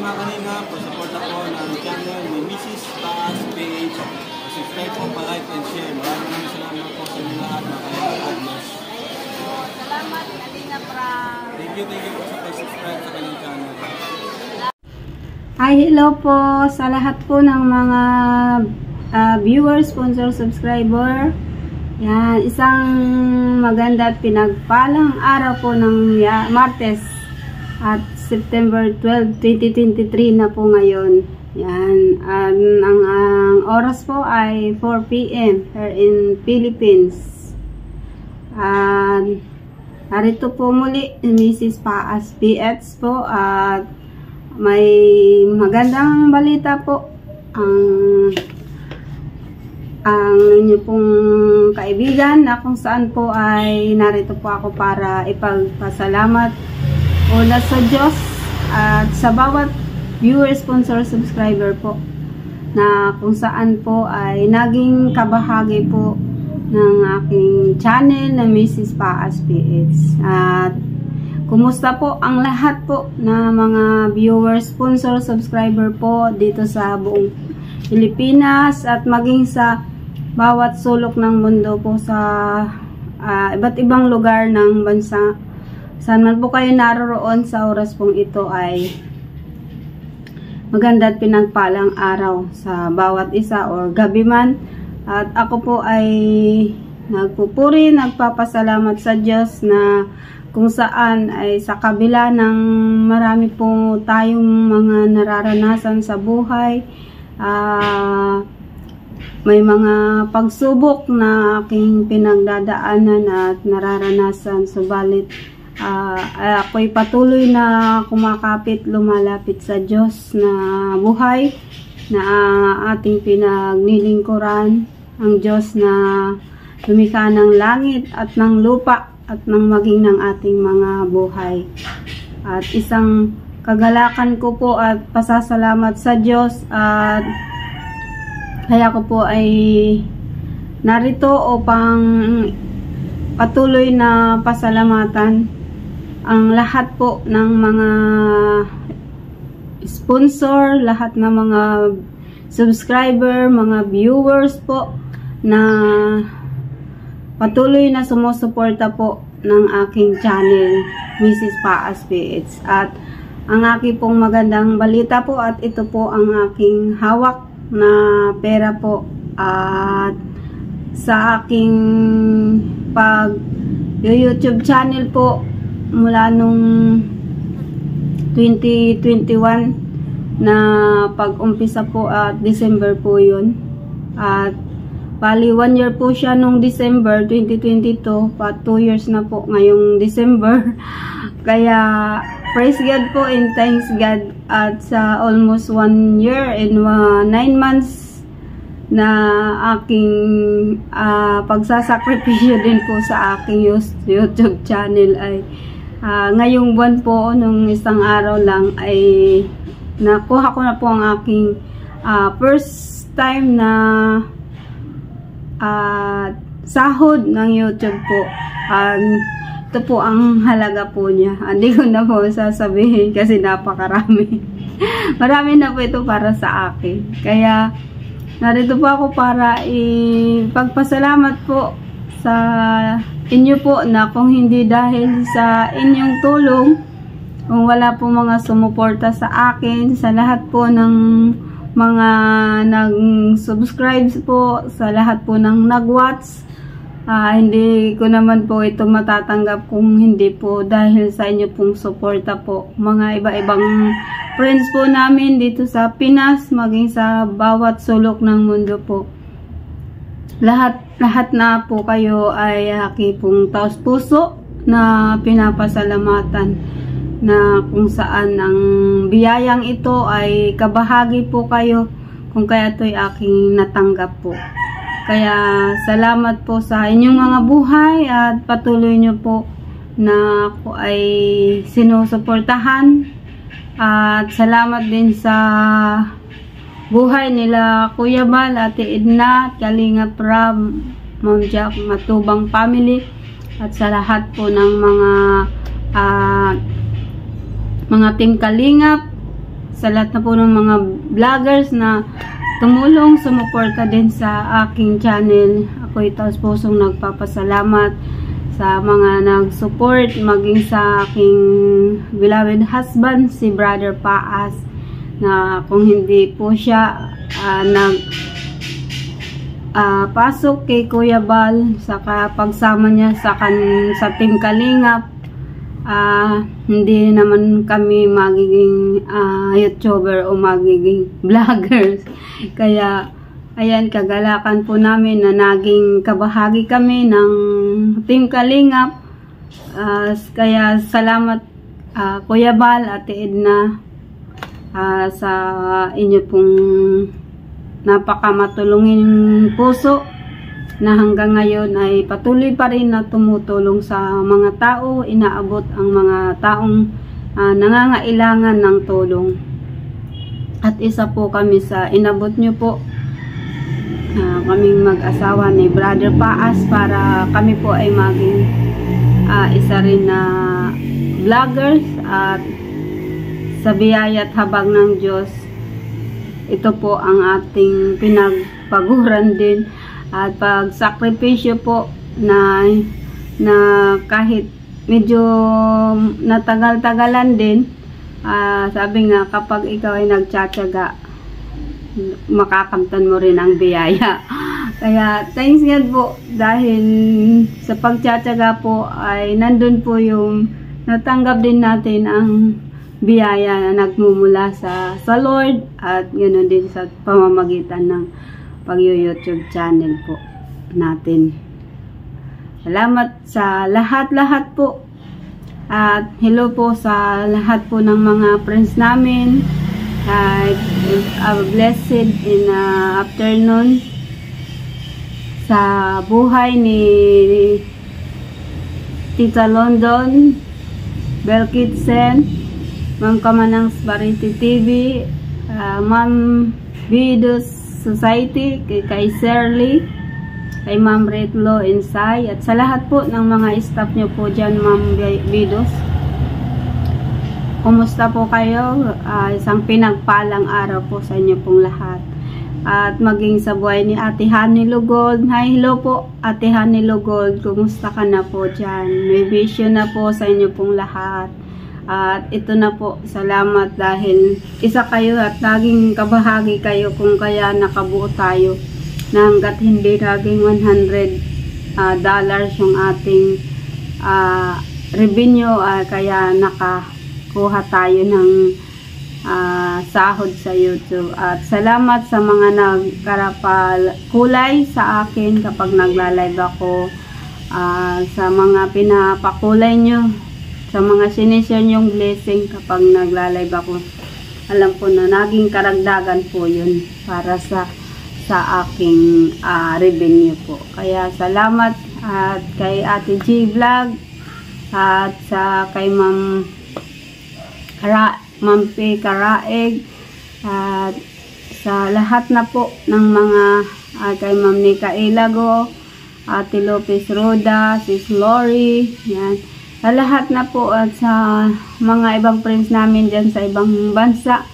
mga kanina, support po ng channel ni Mrs. Taas Page. Subscribe po, pa-like and share. Maraming salamat po sa inyo lahat, mga kanina. Salamat, Kalina Pra. Thank you po sa pag-subscribe sa kanyang channel. Hi, hello po sa lahat po ng mga viewers, sponsor, subscriber. Yan, isang maganda at pinagpalang araw po ng Martes at September 12, 2023 na po ngayon. Yan, ang oras po ay 4 PM here in Philippines. Narito po muli Mrs. Paas PX po at may magandang balita po. Ang inyo pong kaibigan na kung saan po ay narito po ako para ipagpasalamat una sa Diyos at sa bawat viewer, sponsor, subscriber po na kung saan po ay naging kabahagi po ng aking channel na Mrs. Paas PH. At kumusta po ang lahat po na mga viewers, sponsor, subscriber po dito sa buong Pilipinas at maging sa bawat sulok ng mundo po sa iba't ibang lugar ng bansa. Saan man po kayo naroroon sa oras pong ito ay maganda at pinagpalang araw sa bawat isa or gabi man. At ako po ay nagpupuri, nagpapasalamat sa Diyos na kung saan ay sa kabila ng marami po tayong mga nararanasan sa buhay, may mga pagsubok na aking pinagdadaanan at nararanasan, subalit ako'y patuloy na kumakapit, lumalapit sa Diyos na buhay na ating pinagnilingkuran, ang Diyos na lumikha ng langit at ng lupa at ng maging ng ating mga buhay. At isang kagalakan ko po at pasasalamat sa Diyos at kaya ko po ay narito upang patuloy na pasalamatan ang lahat po ng mga sponsor, lahat ng mga subscriber, mga viewers po na patuloy na sumusuporta po ng aking channel, Mrs. Paas PH. At ang aking pong magandang balita po at ito po ang aking hawak na pera po at sa aking pag YouTube channel po mula nung 2021 na pag-umpisa po at December po yun. At bali 1 year po siya nung December 2022, pa 2 years na po ngayong December. Kaya praise God po and thanks God at sa almost 1 year and 9 months na aking pagsasakripisyo din po sa aking YouTube channel ay ngayong buwan po nung isang araw lang ay nakuha ko na po ang aking first time na sahod ng YouTube po. Ito po ang halaga po niya. Hindi ko na po sasabihin kasi napakarami. Marami na po ito para sa akin. Kaya narito po ako para ipagpasalamat po sa inyo po na kung hindi dahil sa inyong tulong, kung wala po mga sumuporta sa akin, sa lahat po ng mga nag-subscribe po, sa lahat po ng nag-watch, hindi ko naman po ito matatanggap kung hindi po dahil sa inyo pong suporta po. Mga iba-ibang friends po namin dito sa Pinas, maging sa bawat sulok ng mundo po. Lahat na po kayo ay aking pong taos puso na pinapasalamatan na kung saan ang biyayang ito ay kabahagi po kayo kung kaya ito'y aking natanggap po. Kaya salamat po sa inyong mga buhay at patuloy nyo po na ako ay sinusuportahan. At salamat din sa buhay nila Kuya Bal, Ate Edna, Kalinga Prab, Ma'am Jack, Matubang family at sa lahat po ng mga Team Kalingap, sa lahat na po ng mga vloggers na tumulong, sumuporta din sa aking channel. Ako'y taos pusong nagpapasalamat sa mga nag-support, maging sa aking beloved husband, si Brother Paas, na kung hindi po siya pasok kay Kuya Bal sa pagsama niya sa Team Kalingap, hindi naman kami magiging YouTuber o magiging vloggers. Kaya ayan, kagalakan po namin na naging kabahagi kami ng Team Kalingap. Kaya salamat Kuya Bal, Ate Edna, sa inyo pong napakamatulungin puso na hanggang ngayon ay patuloy pa rin na tumutulong sa mga tao, inaabot ang mga taong nangangailangan ng tulong. At isa po kami sa inabot nyo po, kaming mag-asawa ni Brother Paas, para kami po ay maging isa rin na vloggers. At sa biyaya at habag ng Diyos, ito po ang ating pinagpaguran din at pagsakripisyo po na kahit medyo natagal-tagalan din. Sabi nga, kapag ikaw ay nagtsatsaga, makakamtan mo rin ang biyaya. Kaya thanks God po, dahil sa pagtsatsaga po ay nandun po yung natanggap din natin ang biyaya na nagmumula sa Lord, at ganoon din sa pamamagitan ng pag-YouTube channel po natin. Salamat sa lahat-lahat po, at hello po sa lahat po ng mga friends namin. Blessed in afternoon sa buhay ni Tita London, Belkitsen, Ma'am Kamanang Sparity TV, Ma'am Vidos Society, kay Shirley, kay Ma'am Retlo Insay, at sa lahat po ng mga staff nyo po dyan, Ma'am Vidos. Kumusta po kayo? Isang pinagpalang araw po sa inyo pong lahat. At maging sa buhay ni Ate Honey Lugold. Hi, hello po Ate Honey Lugold. Kumusta ka na po dyan? May vision na po sa inyo pong lahat. At ito na po, salamat dahil isa kayo at naging kabahagi kayo kung kaya nakabuo tayo na hanggat hindi naging $100 yung ating revenue, kaya nakakuha tayo ng sahod sa YouTube. At salamat sa mga nagkarapal kulay sa akin kapag nagla-live ako, sa mga pinapakulay nyo, sa mga sinishare nyong blessing kapag nagla-live ako. Alam ko na naging karagdagan po yun para sa aking revenue po. Kaya salamat at kay Ate G Vlog, at kay Ma'am P. Karaeg, at sa lahat na po ng mga kay Ma'am Nika Ilago, Ate Lopez Roda, Sis Lori, yan. Sa lahat na po, at sa mga ibang friends namin dyan sa ibang bansa.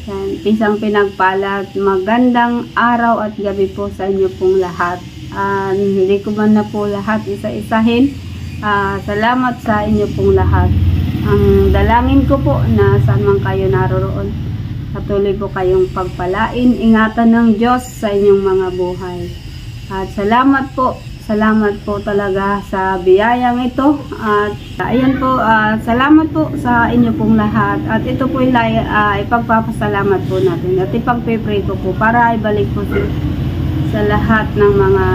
Yan, isang pinagpalat, magandang araw at gabi po sa inyo pong lahat. Hindi ko man na po lahat isa-isahin. Salamat sa inyo pong lahat. Ang dalangin ko po na saan man kayo naroroon, patuloy po kayong pagpalain, ingatan ng Diyos sa inyong mga buhay. At salamat po talaga sa biyayang ito. At ayan po, salamat po sa inyo pong lahat. At ito po ipagpapasalamat po natin at ipagpipray ko po para ibalik po sa lahat ng mga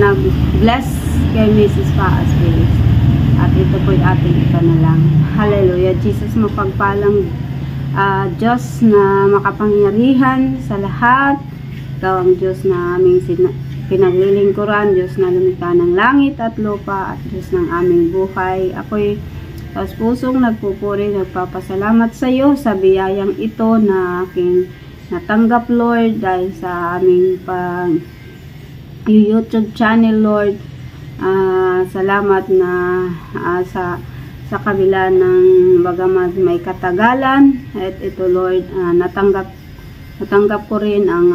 nag-bless kay Mrs. Paas Phillips. At ito po ating ipanalangin. Hallelujah. Jesus, mapagpalang Diyos na makapangyarihan sa lahat. Ikaw ang Diyos na aming pinaglilingkuran, Diyos na lumikha ng langit at lupa, at Diyos ng aming buhay. Ako'y taos pusong nagpupuri, nagpapasalamat sa iyo sa biyayang ito na aking natanggap, Lord, dahil sa aming YouTube channel, Lord. Salamat na sa kabila ng bagamat may katagalan. At ito Lord, natanggap ko rin ang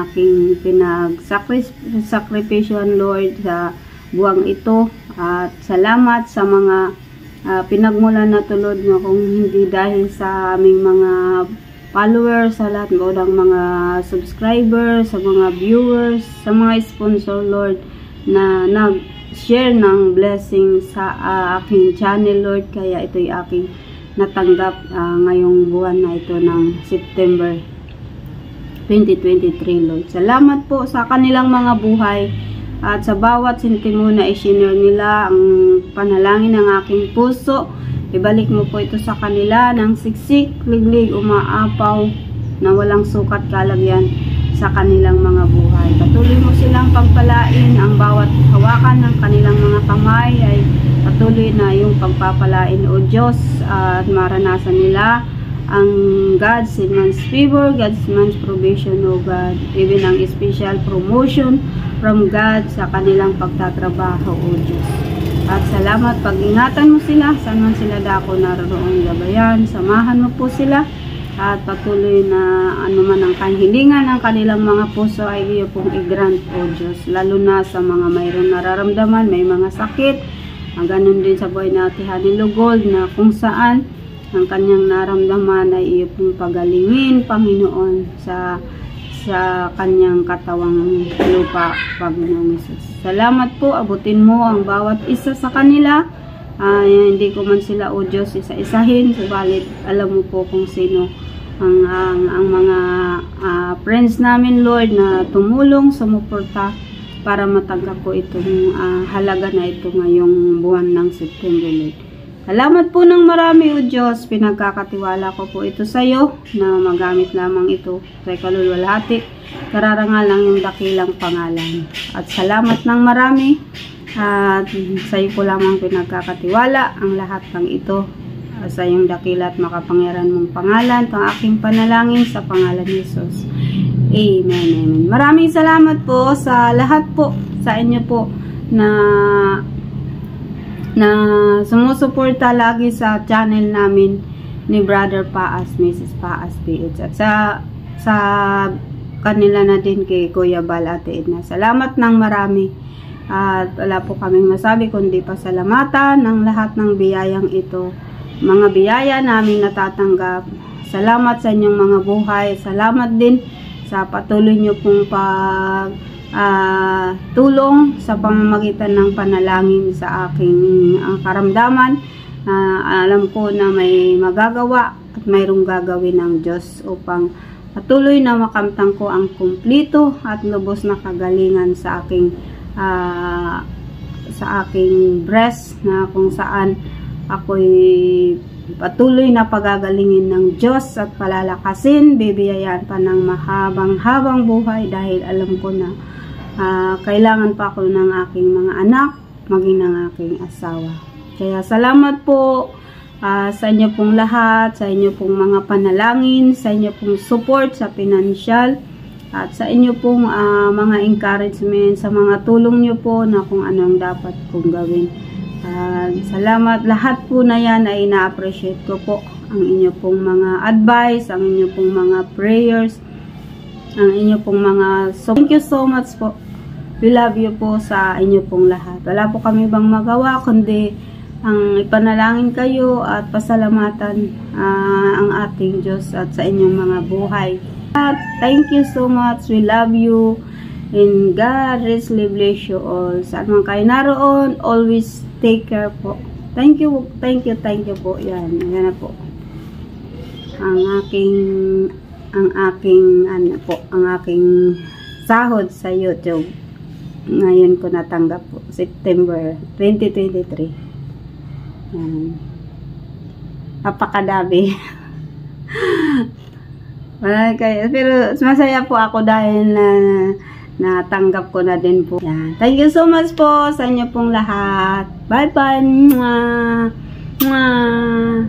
aking pinagsakripisyon Lord sa buwang ito. At salamat sa mga pinagmulan na tulod mo, kung hindi dahil sa aming mga followers, sa lahat ng mga subscribers, sa mga viewers, sa mga sponsor Lord na nag-share ng blessing sa aking channel Lord. Kaya ito'y aking natanggap ngayong buwan na ito ng September 2023 Lord. Salamat po sa kanilang mga buhay at sa bawat sentimo na i-share nila ang panalangin ng aking puso. Ibalik mo po ito sa kanila ng siksik, liglig, umaapaw na walang sukat kalagyan sa kanilang mga buhay. Patuloy mo silang pagpalain, ang bawat hawakan ng kanilang mga kamay ay patuloy na yung pagpapalain o Diyos, at maranasan nila ang God's immense favor, God's immense provision o God, even ang special promotion from God sa kanilang pagtatrabaho o Diyos. At salamat, pag-ingatan mo sila, saan man sila dako naroon gabayan, samahan mo po sila. At patuloy na anuman ang kahilingan ng kanilang mga puso ay iyo pong i-grant o Diyos. Lalo na sa mga mayroong nararamdaman, may mga sakit. Ganun din sa buhay natin Hanilo Gold na kung saan ang kanyang naramdaman ay iyo pong pagalingin, Panginoon, sa kanyang katawang lupa, Panginoon Jesus. Salamat po, abutin mo ang bawat isa sa kanila. Hindi ko man sila o Diyos isa-isahin, subalit alam mo po kung sino ang mga friends namin Lord na tumulong, sumuporta para matanggap ko itong halaga na ito ngayong buwan ng September Lord. Salamat po ng marami o Diyos, pinagkakatiwala ko po ito sa iyo na magamit lamang ito sa ikaluluwalhati, kararangal lang yung dakilang pangalan. At salamat ng marami. At sa iyo ko lamang pinagkakatiwala ang lahat ng ito sa iyong dakila at makapangyarihan mong pangalan, ang aking panalangin sa pangalan ni Jesus. Amen, amen. Maraming salamat po sa lahat po sa inyo po na sumusuporta lagi sa channel namin ni Brother Paas, Mrs. Paas PH, at sa kanila na din kay Kuya Bal, Ate Edna. Salamat ng marami. At wala po kaming masabi kundi pasalamatan ng lahat ng biyayang ito. Mga biyaya namin natatanggap. Salamat sa inyong mga buhay. Salamat din sa patuloy nyo pong tulong sa pamamagitan ng panalangin sa aking karamdaman. Alam ko na may magagawa at mayroong gagawin ng Diyos upang patuloy na makamtang ko ang kumplito at lubos na kagalingan sa aking breast, na kung saan ako'y patuloy na pagagalingin ng Diyos at palalakasin, bibiyayaan pa ng mahabang buhay dahil alam ko na kailangan pa ako ng aking mga anak, maging ng aking asawa. Kaya salamat po sa inyo pong lahat, sa inyo pong mga panalangin, sa inyo pong support sa financial, at sa inyo pong mga encouragement, sa mga tulong nyo po na kung ano ang dapat kong gawin. Salamat, lahat po na yan ay na-appreciate ko po. Ang inyo pong mga advice, ang inyo pong mga prayers, ang inyo pong mga thank you so much po. We love you po sa inyo pong lahat. Wala po kami bang magawa kundi ang ipanalangin kayo at pasalamatan ang ating Diyos at sa inyong mga buhay. At thank you so much. We love you. And God richly bless you all. Saan man kayo naroon, always take care po. Thank you po. Yan na po. Ang aking sahod sa YouTube. Ngayon ko natanggap po. September 2023. Yan. Napakadami. Pero masaya po ako dahil natanggap ko na din po. Yan. Thank you so much po sa inyo pong lahat. Bye bye. Mwah. Mwah.